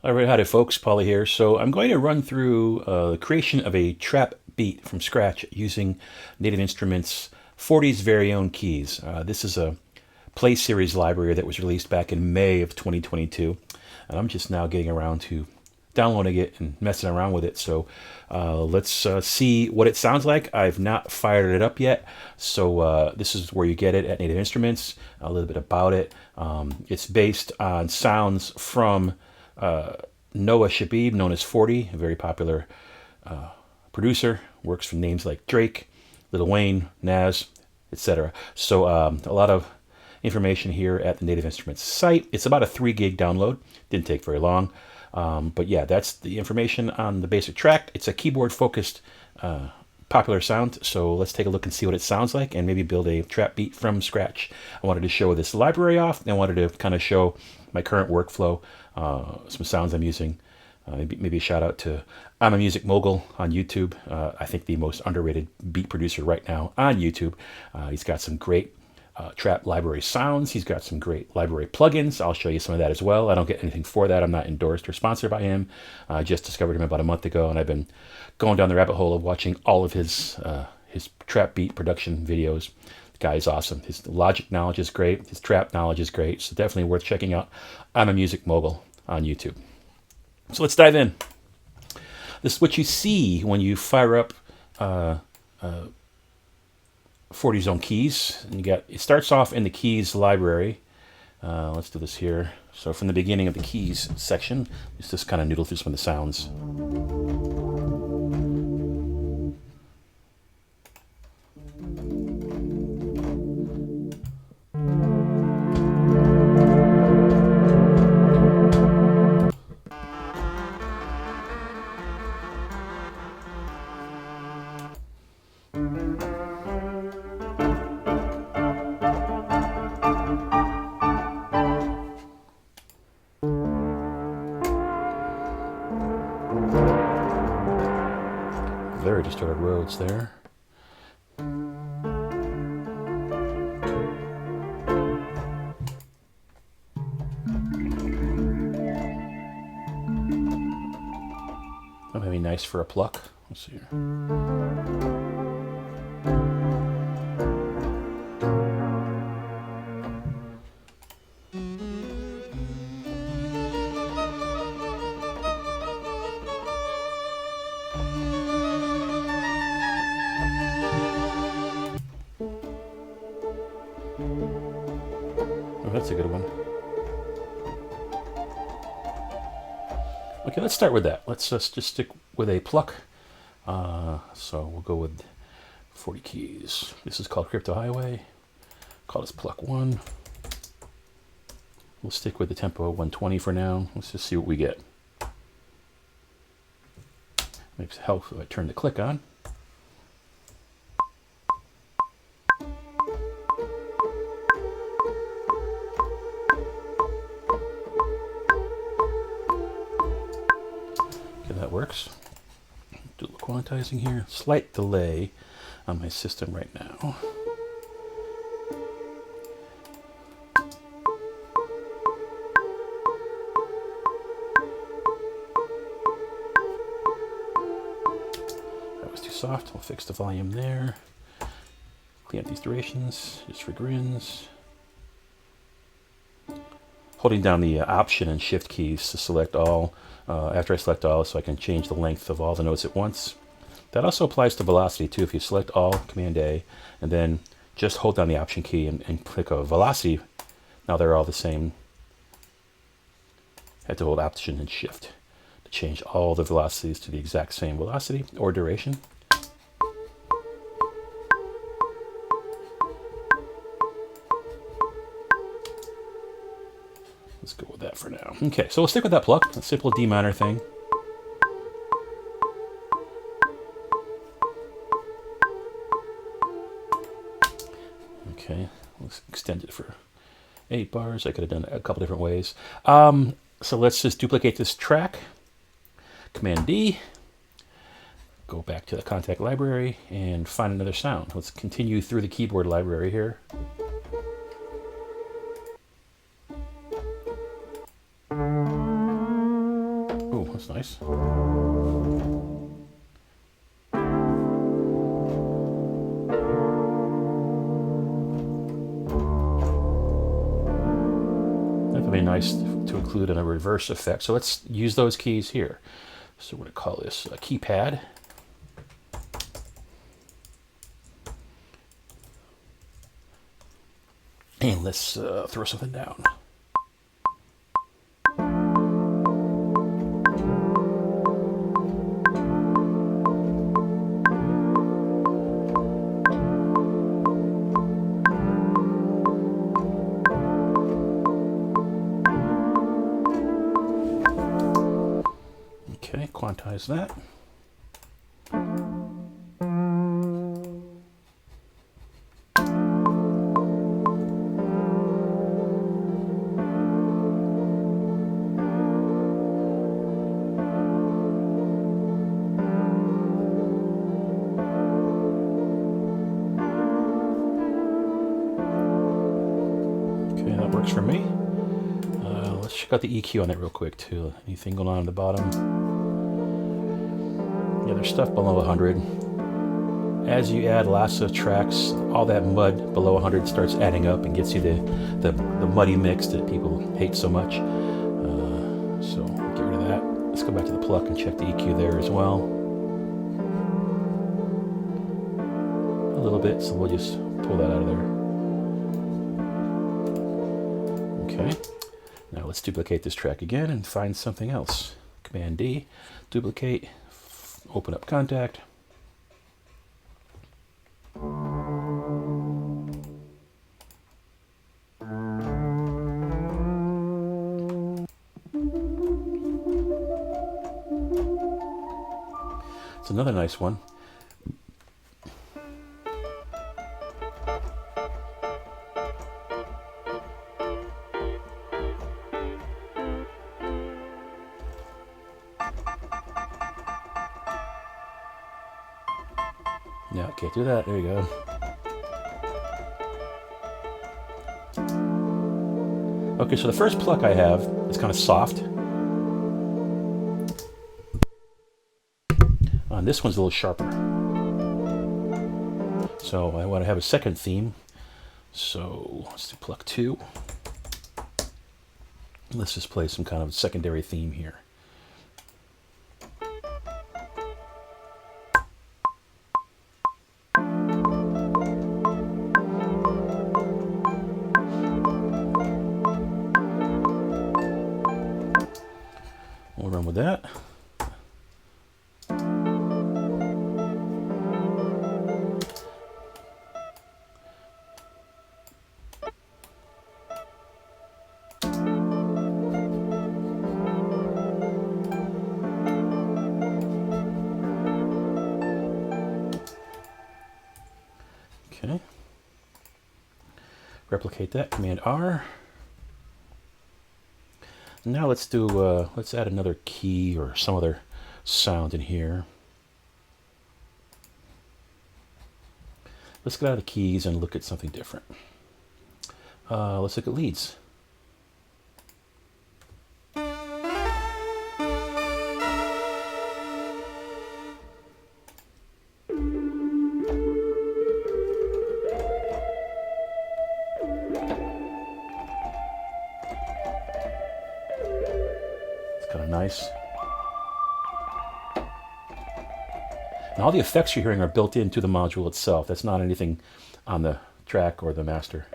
All right, howdy folks, Paulie here. So I'm going to run through the creation of a trap beat from scratch using Native Instruments 40's very own keys. This is a Play Series library that was released back in May of 2022, and I'm just now getting around to downloading it and messing around with it. So let's see what it sounds like. I've not fired it up yet, so this is where you get it at Native Instruments. A little bit about it. It's based on sounds from Noah Shabib, known as 40, a very popular producer, works for names like Drake, Lil Wayne, Nas, etc. So a lot of information here at the Native Instruments site. It's about a 3 gig download. Didn't take very long. But yeah, that's the information on the basic track. It's a keyboard focused popular sound. So let's take a look and see what it sounds like and maybe build a trap beat from scratch. I wanted to show this library off and I wanted to kind of show my current workflow, some sounds I'm using. Maybe a shout out to I'm a Music Mogul on YouTube. I think the most underrated beat producer right now on YouTube. He's got some great trap library sounds. He's got some great library plugins. I'll show you some of that as well. I don't get anything for that. I'm not endorsed or sponsored by him. I just discovered him about a month ago, and I've been going down the rabbit hole of watching all of his trap beat production videos. The guy is awesome. His Logic knowledge is great. His trap knowledge is great. So definitely worth checking out. I'm a Music Mogul on YouTube. So let's dive in. This is what you see when you fire up 40's own keys. And it starts off in the keys library. Let's do this here. So from the beginning of the keys section, let's just kind of noodle through some of the sounds. Very distorted Rhodes there. That might be nice for a pluck. Let's see here. Oh, that's a good one. Okay, let's start with that. Let's just stick with a pluck. So we'll go with 40 keys. This is called Crypto Highway. Call this pluck 1. We'll stick with the tempo 120 for now. Let's just see what we get. Maybe it helps if I turn the click on. That works. Do a little quantizing here. Slight delay on my system right now. That was too soft. I'll fix the volume there. Clean up these durations just for grins. Holding down the Option and Shift keys to select all. After I select all, so I can change the length of all the notes at once. That also applies to velocity too. If you select all, Command A, and then just hold down the Option key and click a velocity, now they're all the same. I have to hold Option and Shift to change all the velocities to the exact same velocity or duration. Let's go with that for now. Okay, so we'll stick with that pluck, a simple D minor thing. Okay, let's extend it for 8 bars. I could have done it a couple different ways. So let's just duplicate this track. Command D. Go back to the contact library and find another sound. Let's continue through the keyboard library here. Oh, that's nice. That would be nice to include in a reverse effect. So let's use those keys here. So we're going to call this a keypad. And let's throw something down. Okay, quantize that. Okay, that works for me. Let's check out the EQ on that real quick too. Anything going on at the bottom? Yeah, there's stuff below 100. As you add lots of tracks, all that mud below 100 starts adding up and gets you the muddy mix that people hate so much. So get rid of that. Let's go back to the pluck and check the EQ there as well. A little bit, so we'll just pull that out of there. Okay. Now let's duplicate this track again and find something else. Command D, duplicate, open up Contact. It's another nice one. Yeah, can't do that. There you go. Okay, so the first pluck I have is kind of soft. This one's a little sharper. So I want to have a second theme. So let's do pluck 2. Let's just play some kind of secondary theme here. We'll run with that. Okay. Replicate that, Command R. Now let's do, let's add another key or some other sound in here. Let's get out of the keys and look at something different. Let's look at leads. Kind of nice. And all the effects you're hearing are built into the module itself. That's not anything on the track or the master.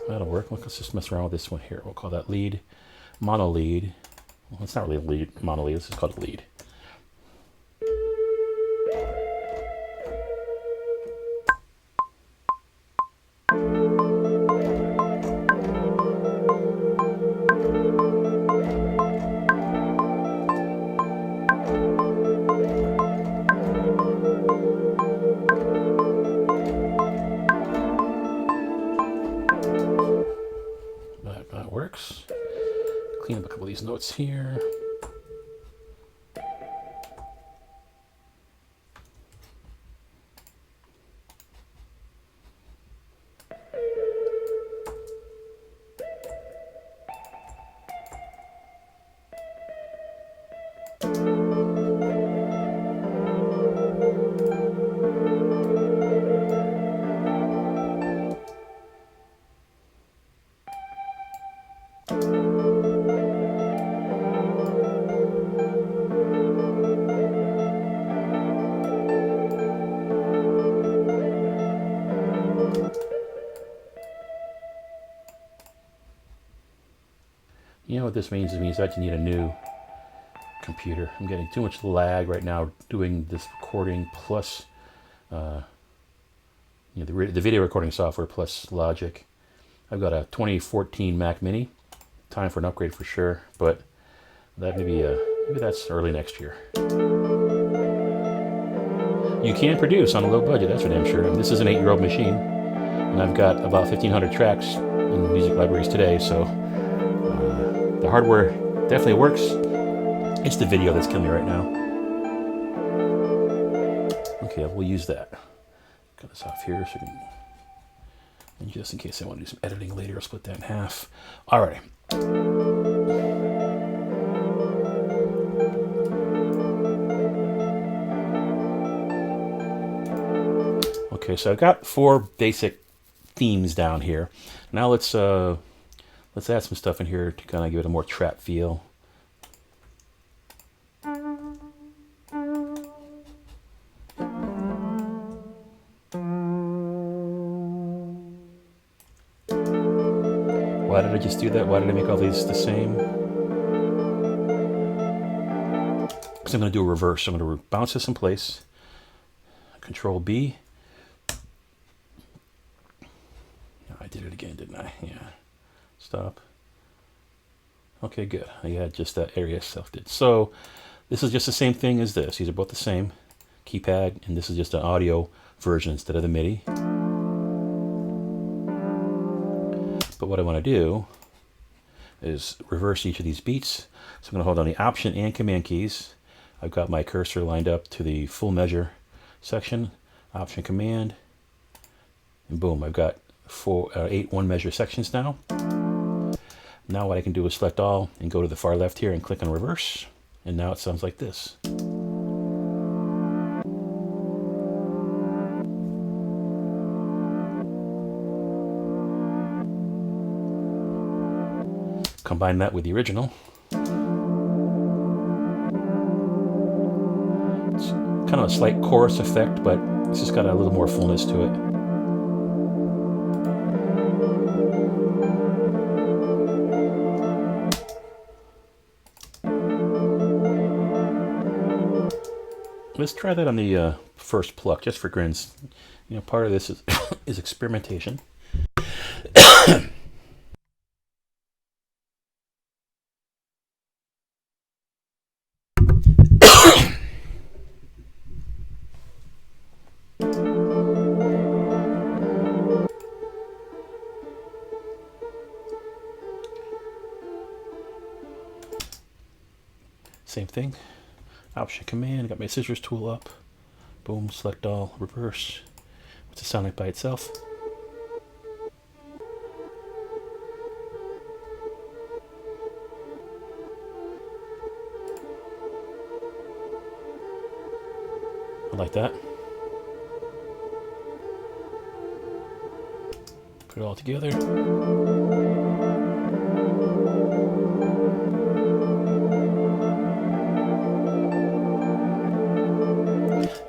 That'll work. Let's just mess around with this one here. We'll call that lead, mono lead. Well, it's not really a lead, mono lead. This is called a lead. these notes here. You know what this means? It means I just need a new computer. I'm getting too much lag right now doing this recording plus the video recording software plus Logic. I've got a 2014 Mac Mini. Time for an upgrade for sure, but that maybe that's early next year. You can produce on a low budget, that's for damn sure. And this is an 8-year-old machine, and I've got about 1,500 tracks in music libraries today, so the hardware definitely works. It's the video that's killing me right now. Okay, we'll use that. Cut this off here so we can, and just in case I want to do some editing later, I'll split that in half. All right. Okay, so I've got 4 basic themes down here. Now let's add some stuff in here to kind of give it a more trap feel. Why did I just do that? Why did I make all these the same? Because I'm going to do a reverse. I'm going to bounce this in place. Control B. I did it again, didn't I? Yeah. Stop. Okay, good. I had just that area selected. So this is just the same thing as this. These are both the same keypad, and this is just an audio version instead of the MIDI. But what I want to do is reverse each of these beats. So I'm going to hold down the Option and Command keys. I've got my cursor lined up to the full measure section. Option, Command, and boom, I've got 8 one-measure sections now. Now what I can do is select all and go to the far left here and click on reverse. And now it sounds like this. Combine that with the original. It's kind of a slight chorus effect, but it's just got a little more fullness to it. Let's try that on the first pluck, just for grins. You know, part of this is, is experimentation. Same thing. Option, Command, got my scissors tool up. Boom, select all, reverse. What's it sound like by itself? I like that. Put it all together.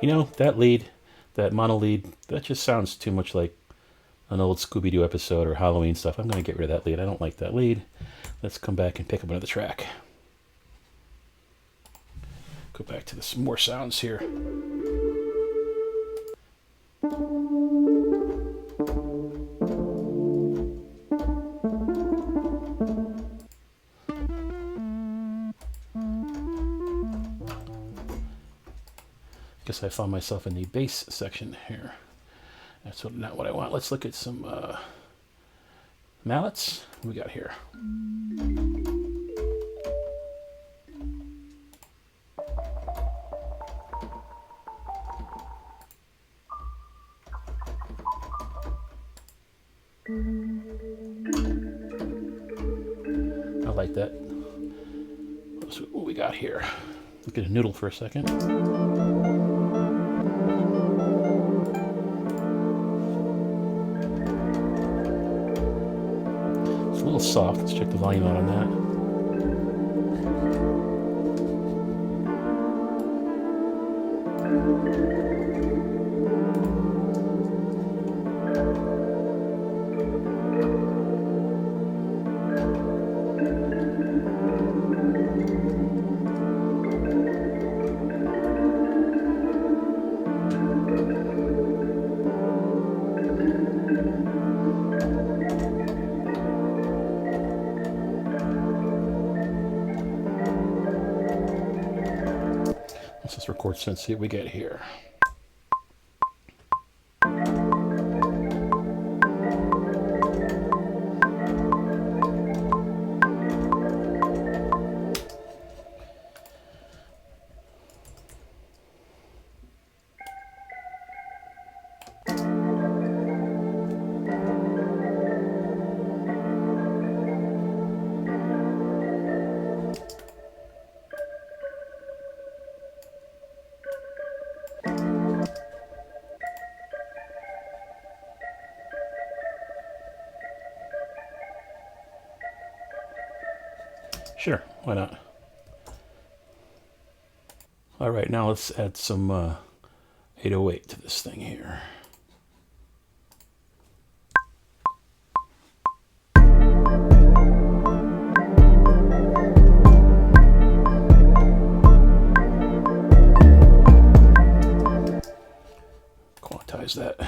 You know, that lead, that mono lead, that just sounds too much like an old Scooby-Doo episode or Halloween stuff. I'm going to get rid of that lead. I don't like that lead. Let's come back and pick up another track. Go back to some more sounds here. Guess I found myself in the bass section here. That's not what I want. Let's look at some mallets. What we got here? I like that. Let's see what we got here. Look at a noodle for a second. It's a little soft. Let's check the volume out on that. Let's just record and see what we get here. Sure, why not? All right, now let's add some 808 to this thing here. Quantize that.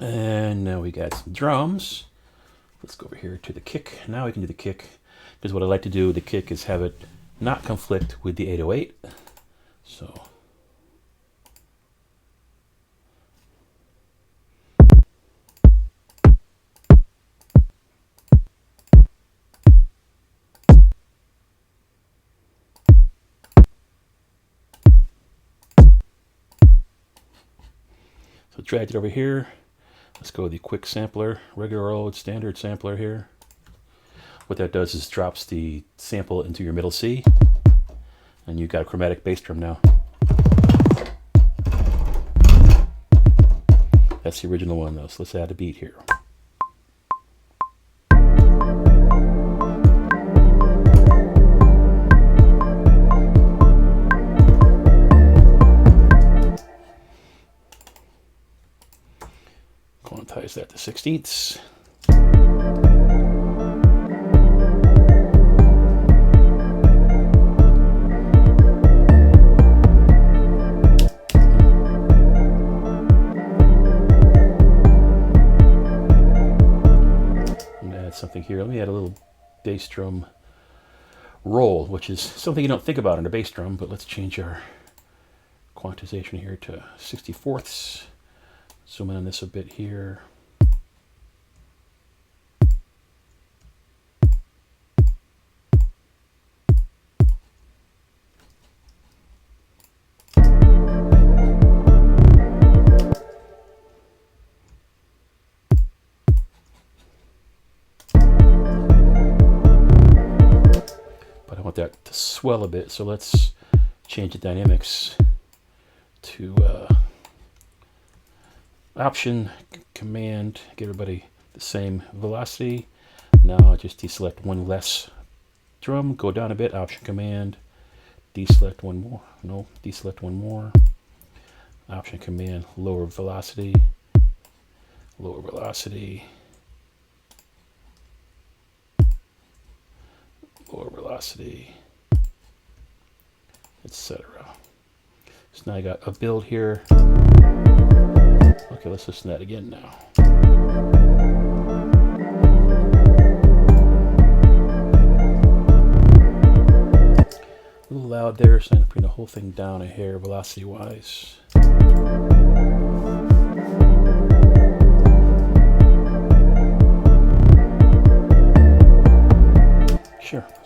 And now we got some drums. Let's go over here to the kick. Now we can do the kick, because what I like to do with the kick is have it not conflict with the 808. So drag it over here. Let's go with the quick sampler, regular old standard sampler here. What that does is drops the sample into your middle C, and you've got a chromatic bass drum now. That's the original one though, so let's add a beat here. Quantize that to 16ths. Something here. Let me add a little bass drum roll, which is something you don't think about in a bass drum, but let's change our quantization here to 64ths. Zoom in on this a bit here. That to swell a bit, so let's change the dynamics to Option Command, get everybody the same velocity. Now just deselect one less drum, go down a bit, Option Command, deselect one more, no, deselect one more, Option Command, lower velocity, lower velocity, lower velocity, etc. So now I got a build here. Okay, let's listen to that again now. A little loud there, so I'm going to bring the whole thing down a hair velocity wise.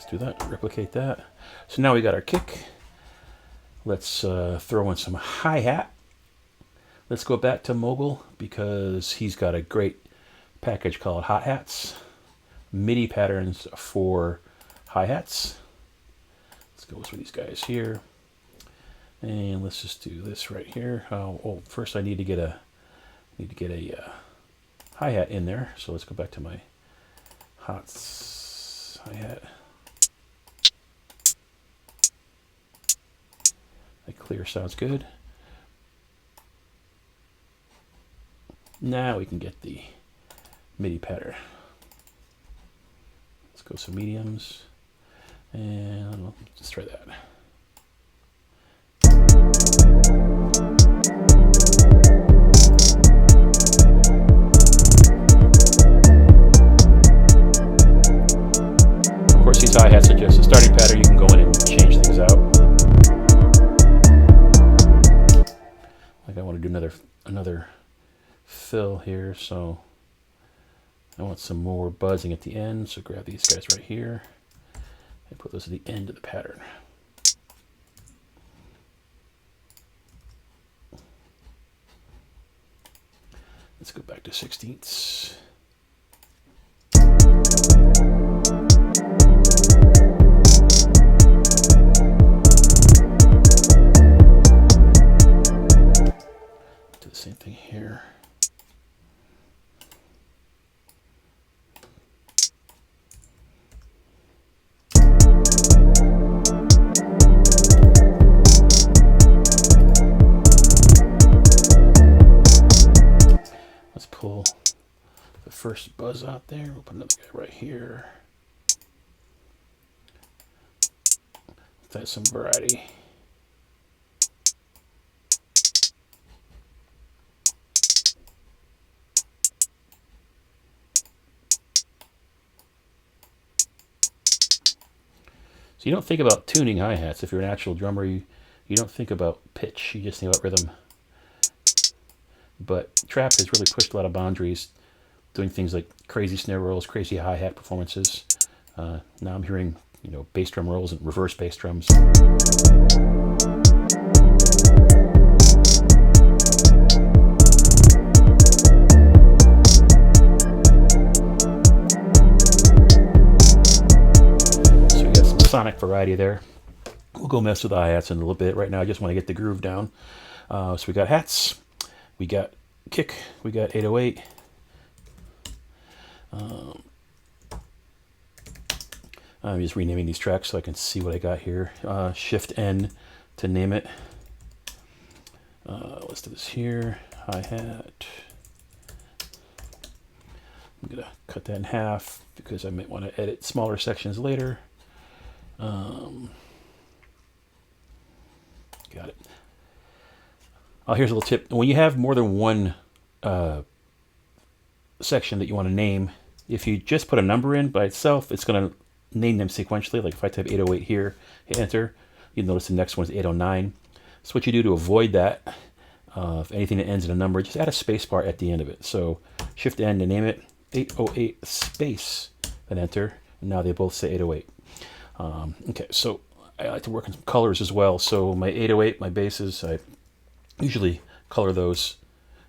Let's do that, replicate that. So now we got our kick. Let's throw in some hi-hat. Let's go back to Mogul because he's got a great package called Hot Hats. MIDI patterns for hi-hats. Let's go with these guys here. And let's just do this right here. Oh, first I need to get a hi-hat in there. So let's go back to my Hots hi-hat. That clear sounds good. Now we can get the MIDI pattern. Let's go some mediums, and let's try that. Of course, these hi-hats are just a starting pattern. You can go in and change things out. Like I want to do another fill here, so I want some more buzzing at the end, so grab these guys right here and put those at the end of the pattern. Let's go back to 16ths. Do the same thing here. Let's pull the first buzz out there. We'll put another guy right here. Let's add some variety. So you don't think about tuning hi-hats. If you're an actual drummer, you don't think about pitch. You just think about rhythm. But trap has really pushed a lot of boundaries, doing things like crazy snare rolls, crazy hi-hat performances. Now I'm hearing, bass drum rolls and reverse bass drums. So we got some sonic variety there. We'll go mess with the hi-hats in a little bit. Right now I just want to get the groove down. So we got hats. We got kick, we got 808. I'm just renaming these tracks so I can see what I got here. Shift N to name it. Let's do this here. Hi-hat. I'm gonna cut that in half because I might want to edit smaller sections later. Got it. Here's a little tip. When you have more than one section that you want to name, if you just put a number in by itself, it's going to name them sequentially. Like if I type 808 here, hit enter, you'll notice the next one is 809. So what you do to avoid that, if anything that ends in a number, just add a space bar at the end of it. So Shift N to name it, 808 space, then enter, and now they both say 808. Okay, so I like to work on some colors as well. So my 808, my basses, I usually color those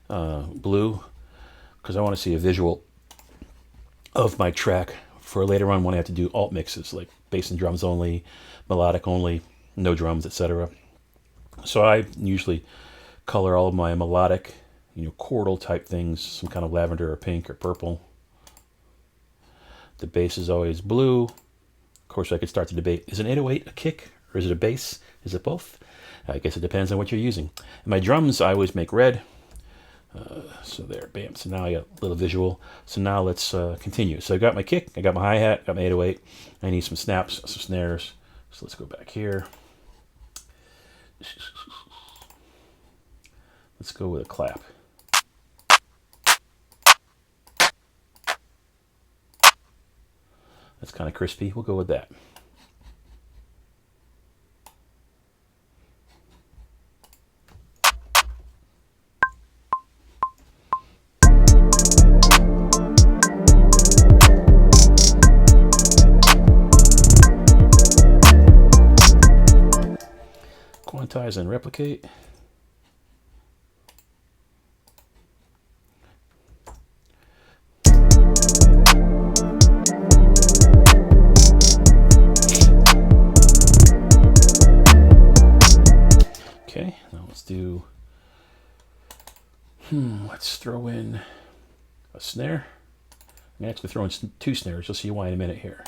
blue because I want to see a visual of my track for later on when I have to do alt mixes like bass and drums only, melodic only, no drums, etc. So I usually color all of my melodic, chordal type things, some kind of lavender or pink or purple. The bass is always blue. Of course, I could start the debate. Is an 808 a kick or is it a bass? Is it both? I guess it depends on what you're using. And my drums, I always make red. So there, bam. So now I got a little visual. So now let's continue. So I got my kick, I got my hi-hat, got my 808. I need some snaps, some snares. So let's go back here. Let's go with a clap. That's kind of crispy. We'll go with that. finalize and replicate. Okay, now let's do, let's throw in a snare. I'm going to actually throw in 2 snares. You'll see why in a minute here.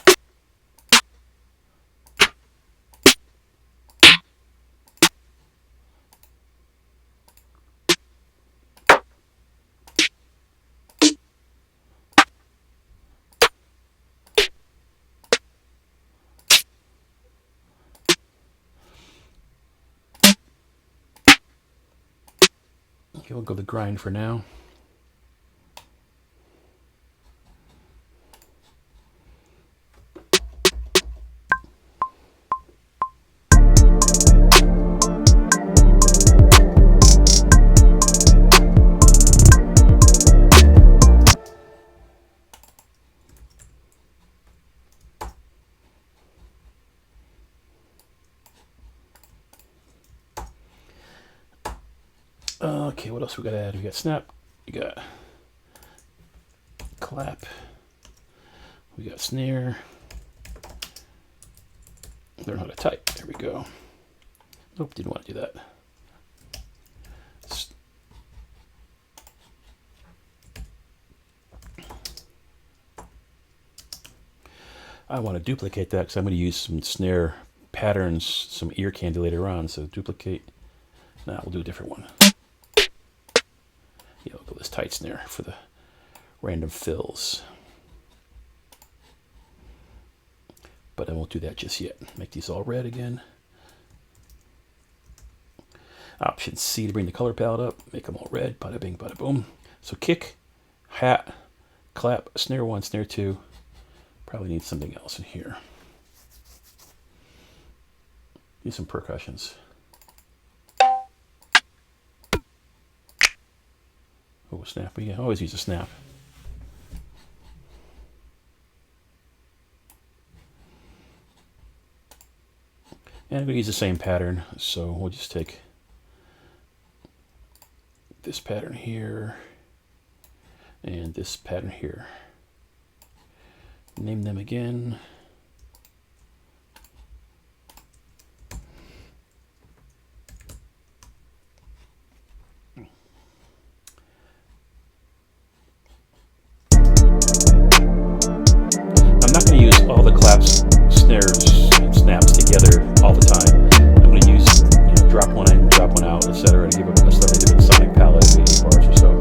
Okay, we'll go the grind for now. Okay, what else we got to add? We got snap, we got clap, we got snare. Learn how to type. There we go. Nope, didn't want to do that. I want to duplicate that because I'm going to use some snare patterns, some ear candy later on. So duplicate. Now we'll do a different one. Yeah, we'll go this tight snare for the random fills. But I won't do that just yet. Make these all red again. Option C to bring the color palette up. Make them all red. Bada bing, bada boom. So kick, hat, clap, snare 1, snare 2. Probably need something else in here. Need some percussions. Oh, snap. Yeah, always use a snap. And I'm going to use the same pattern, so we'll just take this pattern here and this pattern here. Name them again. I'm not going to use all the claps, snares, and snaps together all the time. I'm going to use, drop one in, drop one out, etc. to give a slightly different sonic palette of 80 bars or so.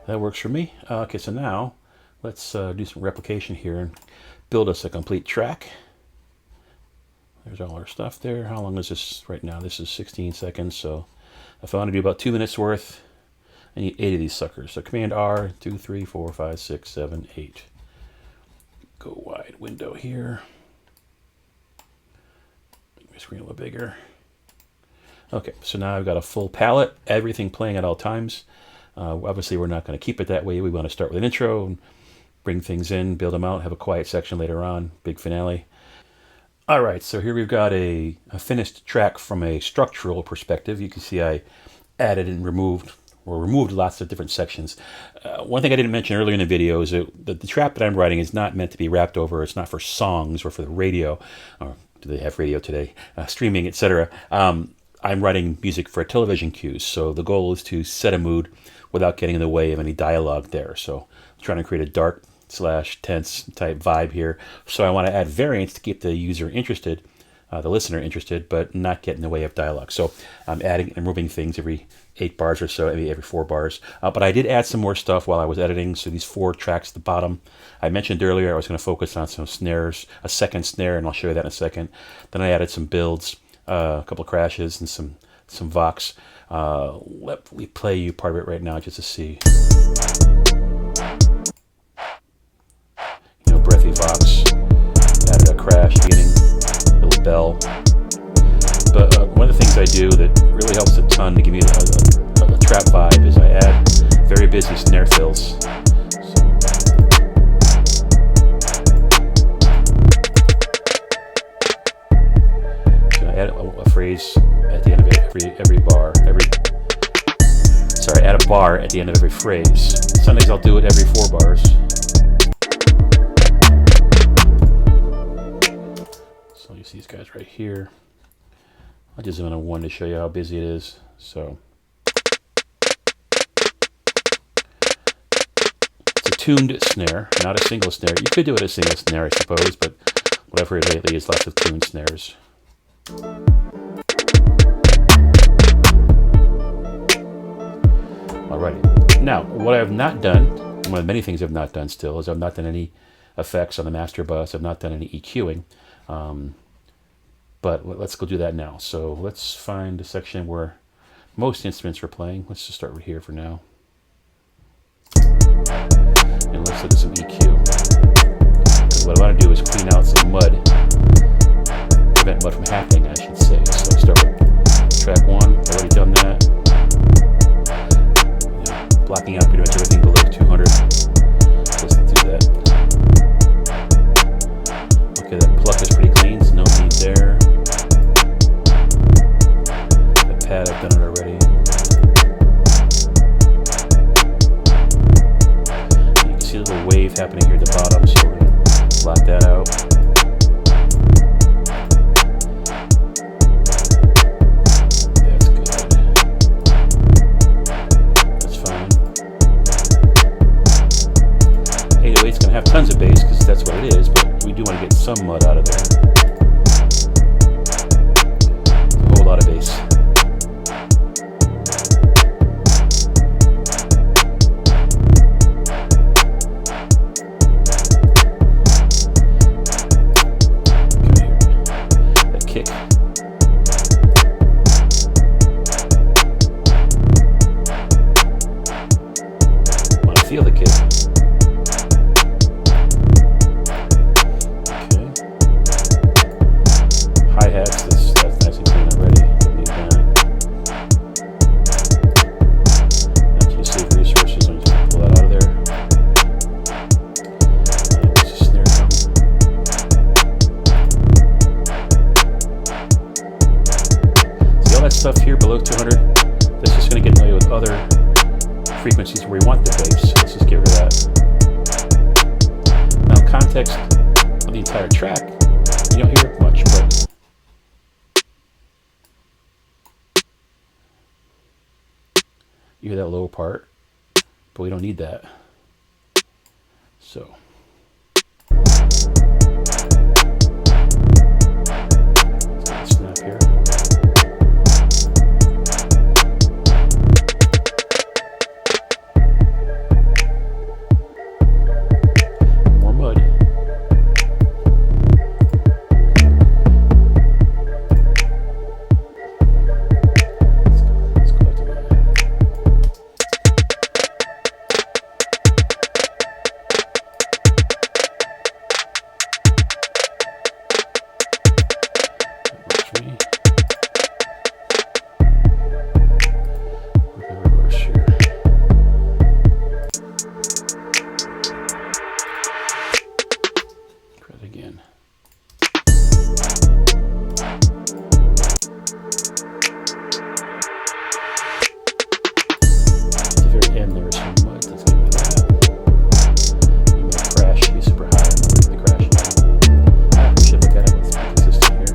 That works for me. Okay, so now let's do some replication here and build us a complete track. There's all our stuff there. How long is this right now? This is 16 seconds, so if I want to do about 2 minutes worth, I need 8 of these suckers. So Command R, 2, 3, 4, 5, 6, 7, 8. Go wide window here. Make my screen a little bigger. Okay, so now I've got a full palette, everything playing at all times. Obviously, we're not going to keep it that way. We want to start with an intro and bring things in, build them out, have a quiet section later on, big finale. All right, so here we've got a finished track from a structural perspective. You can see I added and removed lots of different sections. One thing I didn't mention earlier in the video is that the trap that I'm writing is not meant to be wrapped over. It's not for songs or for the radio, or do they have radio today? Streaming, etc. I'm writing music for television cues, so the goal is to set a mood without getting in the way of any dialogue there. So I'm trying to create a dark / tense type vibe here. So I want to add variants to keep the user interested, the listener interested, but not get in the way of dialogue. So I'm adding and removing things every 8 bars or so, maybe every 4 bars. But I did add some more stuff while I was editing. So these 4 tracks at the bottom, I mentioned earlier I was going to focus on some snares, a second snare, and I'll show you that in a second. Then I added some builds, a couple of crashes, and some vox. Let me play you part of it right now just to see. Breathy vox. Added crash beginning, little bell. But one of the things I do that really helps a ton to give you a trap vibe is I add very busy snare fills. So I add a phrase at the end of every bar. Add a bar at the end of every phrase. Sometimes I'll do it every 4 bars. So you see these guys right here. I'll just zoom in on 1 to show you how busy it is. So it's a tuned snare, not a single snare. You could do it a single snare, I suppose, but what I've heard lately is lots of tuned snares. Alrighty. Now, what I have not done, one of the many things I've not done still, is I've not done any effects on the master bus. I've not done any EQing. But let's go do that now. So let's find a section where most instruments are playing. Let's just start right here for now. And let's look at some EQ. Because what I want to do is clean out some mud. Prevent mud from happening, I should say. So I'll start with track 1. I've already done that. Blocking out pretty much everything below 200. Let's do that. Okay, that pluck is pretty clean, so no need there. That pad, I've done it already. You can see a little wave happening here at the bottom, so we're going to block that out. It's going to have tons of bass because that's what it is, but we do want to get some mud out of there. A whole lot of bass. That kick. Want to feel the kick. Hi-hats, that's nice and clean already. Don't need that. Actually save resources, I'm just going to pull that out of there. Where's the snare drum? See all that stuff here below 200? That's just going to get in the way with other frequencies where we want the bass. So let's just get rid of that. Now, context of the entire track, you don't hear much, but you hear that low part, but we don't need that. So let's snap here. More mud. Again. At the very end there is some mud. Let's get rid of that. And the crash should be super high. I'm not looking at the crash now. We should look at it. Let's be consistent here.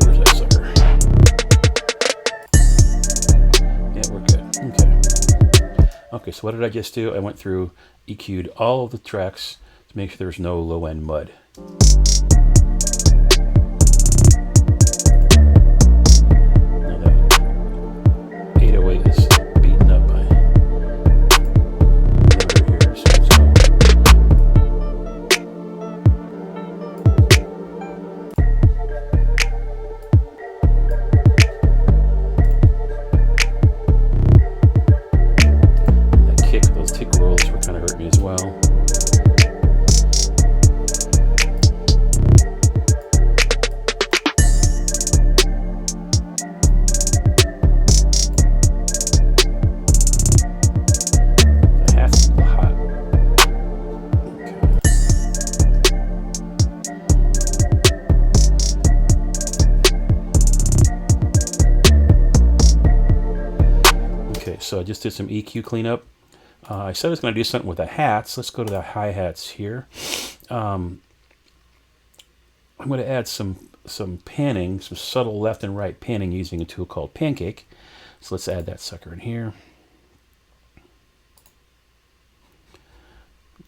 Where's that sucker? Yeah, we're good. Okay, so what did I just do? I went through, EQ'd all of the tracks to make sure there's no low-end mud. Now that 808 is beaten up by the here, so let's go. And that kick, those tick rolls were kind of hurting me as well. so I just did some EQ cleanup. I said I was going to do something with the hats. Let's go to the hi-hats here. I'm going to add some panning, some subtle left and right panning using a tool called Pancake. So let's add that sucker in here.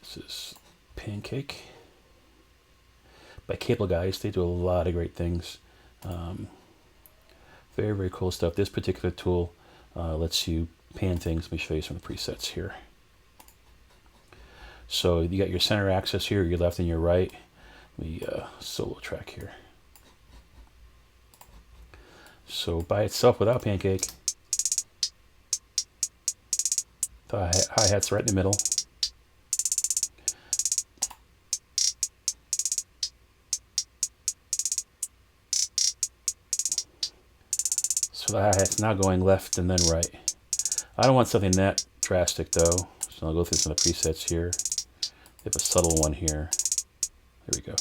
This is Pancake by Cable Guys. They do a lot of great things. Very, very cool stuff. This particular tool lets you pan things. Let me show you some of the presets here. So you got your center axis here, your left and your right. The solo track here. So by itself, without Pancake, the hi-hat's right in the middle. So the hi-hat's now going left and then right. I don't want something that drastic though, so I'll go through some of the presets here. We have a subtle one here. There we go.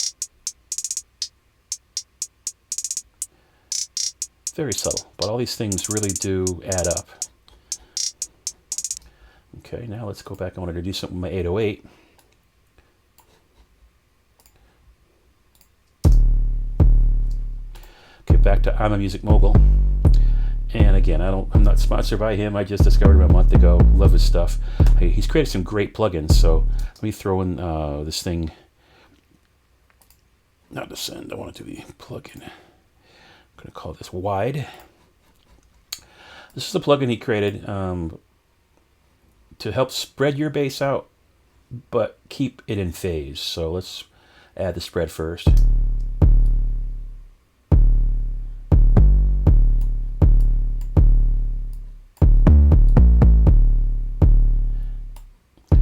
Very subtle, but all these things really do add up. Okay, now let's go back. I wanted to do something with my 808. Okay, back to I'm a Music Mogul. And again, I'm not sponsored by him. I just discovered him a month ago. Love his stuff. He's created some great plugins. So let me throw in this thing. Not Descend. I want it to be plugin. I'm going to call this Wide. This is the plugin he created to help spread your bass out, but keep it in phase. So let's add the spread first.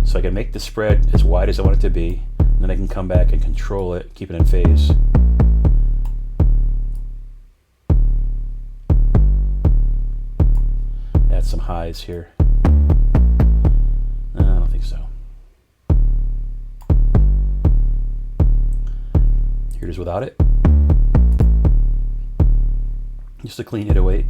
So I can make the spread as wide as I want it to be, and then I can come back and control it, keep it in phase. Add some highs here. No, I don't think so. Here it is without it. Just a clean 808.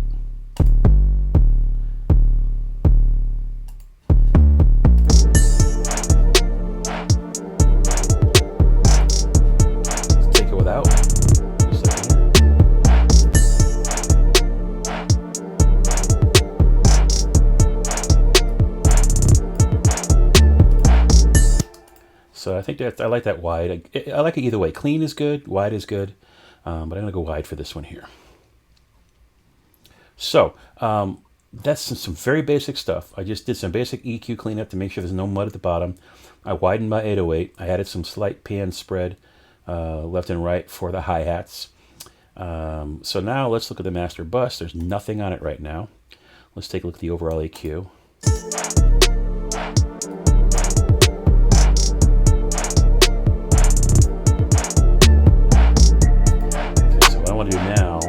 So I think that I like that wide. I like it either way. Clean is good, wide is good, but I'm going to go wide for this one here. So that's some very basic stuff. I just did some basic EQ cleanup to make sure there's no mud at the bottom. I widened my 808. I added some slight pan spread left and right for the hi-hats. So now let's look at the master bus. There's nothing on it right now. Let's take a look at the overall EQ. To do now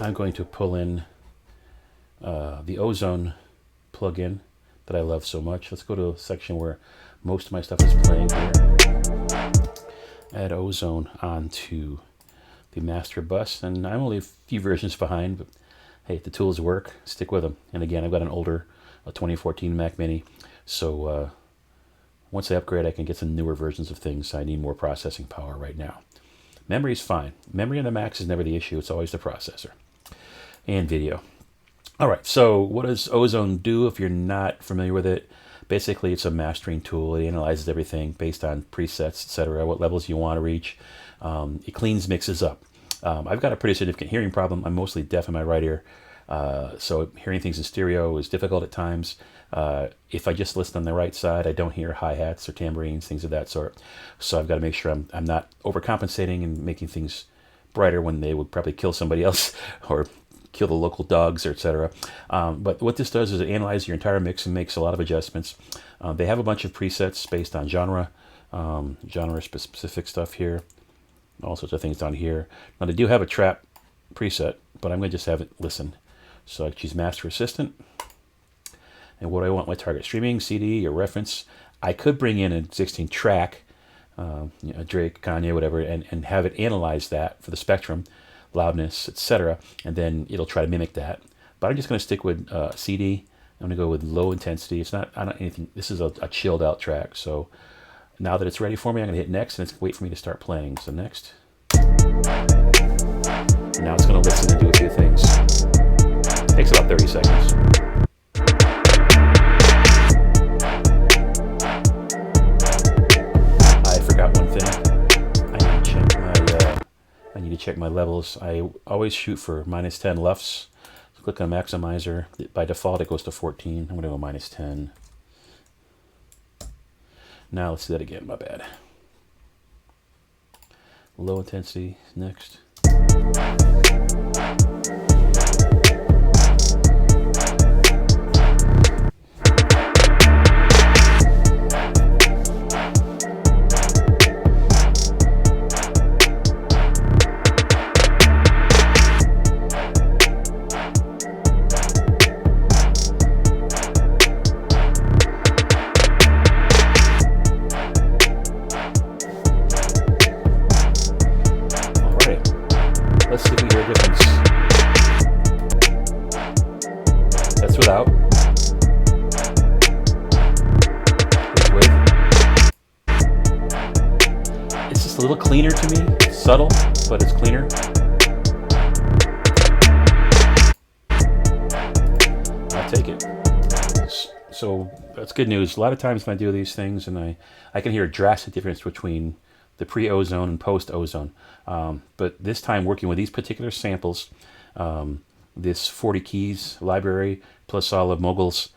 I'm going to pull in the Ozone plugin that I love so much. Let's go to a section where most of my stuff is playing here. Add Ozone onto the master bus, and I'm only a few versions behind, but hey, the tools work, stick with them. And again, I've got an older 2014 Mac Mini, so once I upgrade, I can get some newer versions of things. I need more processing power right now. Memory's fine. Memory on the Macs is never the issue. It's always the processor and video. All right, so what does Ozone do if you're not familiar with it? Basically, it's a mastering tool. It analyzes everything based on presets, etc., what levels you want to reach. It cleans mixes up. I've got a pretty significant hearing problem. I'm mostly deaf in my right ear, so hearing things in stereo is difficult at times. If I just listen on the right side, I don't hear hi-hats or tambourines, things of that sort. So I've got to make sure I'm not overcompensating and making things brighter when they would probably kill somebody else or kill the local dogs, or etc. But what this does is it analyzes your entire mix and makes a lot of adjustments. They have a bunch of presets based on genre, genre-specific stuff here, all sorts of things down here. Now they do have a trap preset, but I'm going to just have it listen. So I choose Master Assistant. And what do I want my target? Streaming, CD, or reference? I could bring in an existing track Drake, Kanye, whatever, and have it analyze that for the spectrum, loudness, etc., and then it'll try to mimic that. But I'm just going to stick with CD. I'm going to go with low intensity. It's not, I don't anything. This is a chilled out track. So now that it's ready for me, I'm going to hit next, and it's wait for me to start playing. So next. And now it's going to listen and do a few things. Takes about 30 seconds. I forgot one thing. I need to check my levels. I always shoot for -10 LUFS. So click on maximizer. By default, it goes to 14. I'm going to go -10. Now let's do that again. My bad. Low intensity. Next. Let's see if we hear a difference. That's without. Here's with. It's just a little cleaner to me. It's subtle, but it's cleaner. I'll take it. So that's good news. A lot of times when I do these things, and I can hear a drastic difference between the pre-ozone and post-ozone. But this time working with these particular samples, this 40 keys library plus all of Mogul's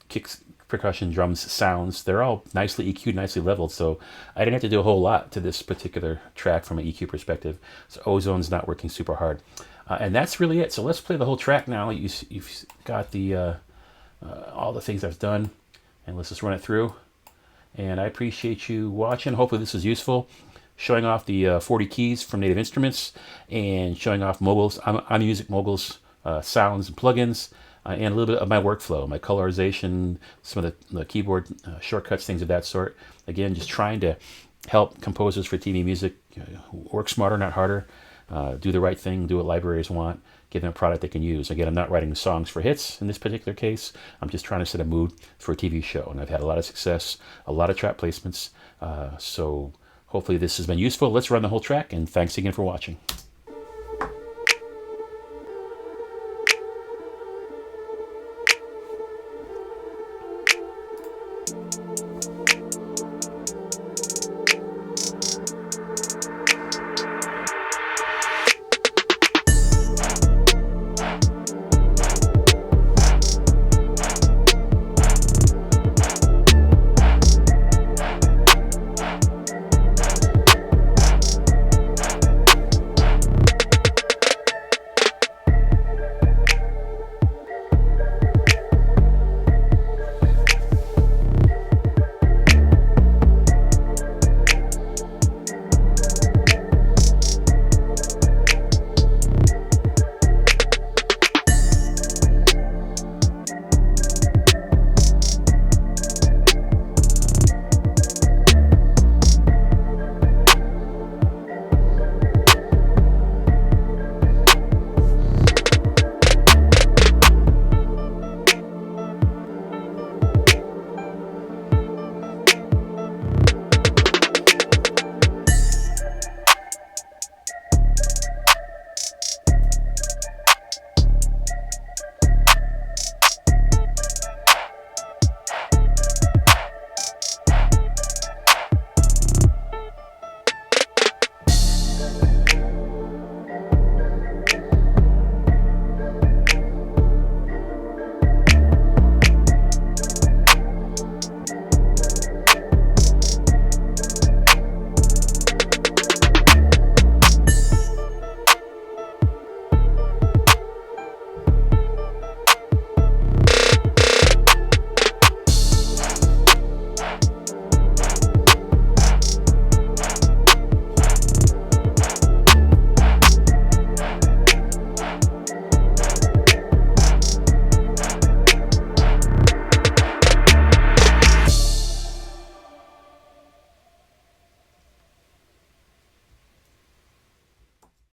kicks, percussion, drums, sounds, they're all nicely EQ'd, nicely leveled. So I didn't have to do a whole lot to this particular track from an EQ perspective. So ozone's not working super hard. And that's really it. So let's play the whole track now. You've got the all the things I've done, and let's just run it through. And I appreciate you watching. Hopefully this is useful. Showing off the 40 keys from Native Instruments and showing off Mogul's, iMusic Mogul's sounds and plugins, and a little bit of my workflow, my colorization, some of the keyboard shortcuts, things of that sort. Again, just trying to help composers for TV music work smarter, not harder, do the right thing, do what libraries want, give them a product they can use. Again, I'm not writing songs for hits in this particular case. I'm just trying to set a mood for a TV show, and I've had a lot of success, a lot of track placements. So hopefully this has been useful. Let's run the whole track, and thanks again for watching.